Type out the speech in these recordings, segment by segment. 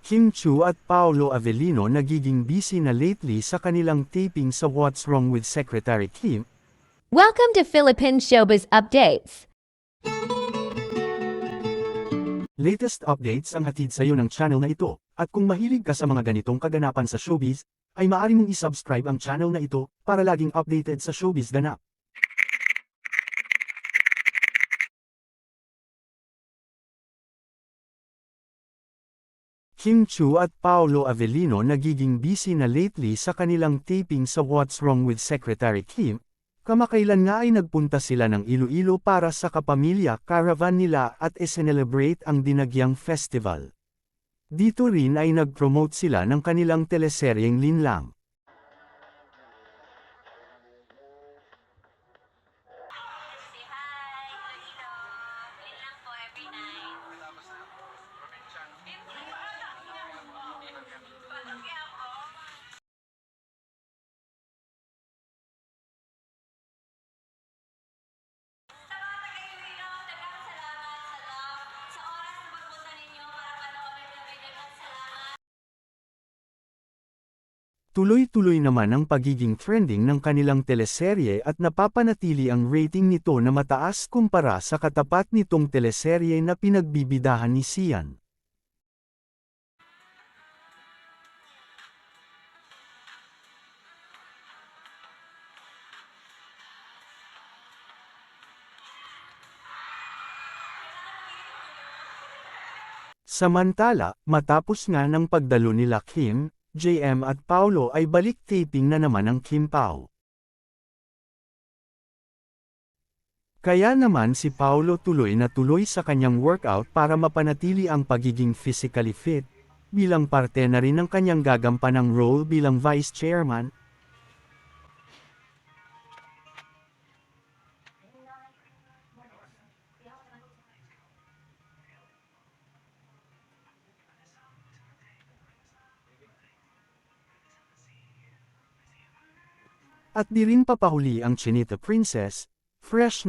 Kim Chu at Paolo Avellino nagiging busy na lately sa kanilang taping sa What's Wrong with Secretary Kim. Welcome to Philippine Showbiz Updates. Latest updates ang hatid sa iyo ng channel na ito, at kung mahilig ka sa mga ganitong kaganapan sa showbiz, ay maaari mong isubscribe ang channel na ito para laging updated sa showbiz ganap. Kim Chu at Paolo Avellino nagiging busy na lately sa kanilang taping sa What's Wrong with Secretary Kim. Kamakailan nga ay nagpunta sila ng Iloilo para sa kapamilya caravan nila at i-celebrate ang Dinagyang Festival. Dito rin ay nag-promote sila ng kanilang teleseryeng Linlang. Tuloy-tuloy naman ang pagiging trending ng kanilang teleserye at napapanatili ang rating nito na mataas kumpara sa katapat nitong teleserye na pinagbibidahan ni Sian. Samantala, matapos nga ng pagdalo nila Kim, JM at Paolo ay balik taping na naman ang Kim Pao. Kaya naman si Paolo tuloy na tuloy sa kanyang workout para mapanatili ang pagiging physically fit, bilang parte na rin ng kanyang gagampanang role bilang vice chairman. At di rin papahuli ang Chinita Princess, fresh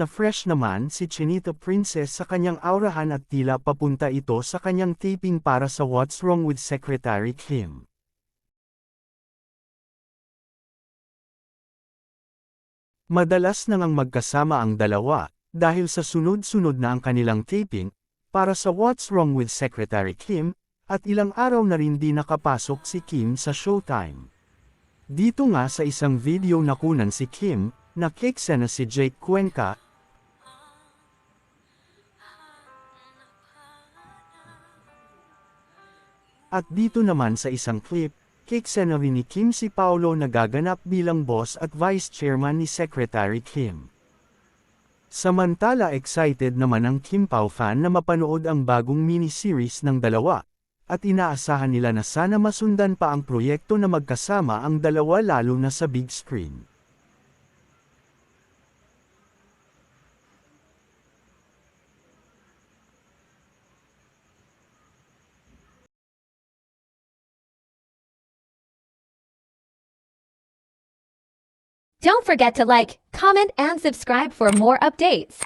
naman si Chinita Princess sa kanyang aurahan at tila papunta ito sa kanyang taping para sa What's Wrong with Secretary Kim. Madalas nang magkasama ang dalawa, dahil sa sunod-sunod na ang kanilang taping, para sa What's Wrong with Secretary Kim, at ilang araw na rin di nakapasok si Kim sa Showtime. Dito nga sa isang video nakunan si Kim, nakeksena si Jake Cuenca. At dito naman sa isang clip, keksena rin ni Kim si Paolo na gaganap bilang boss at vice chairman ni Secretary Kim. Samantala excited naman ang Kim Pao fan na mapanood ang bagong miniseries ng dalawa. At inaasahan nila na sana masundan pa ang proyekto na magkasama ang dalawa lalo na sa big screen. Don't forget to like, comment, and subscribe for more updates.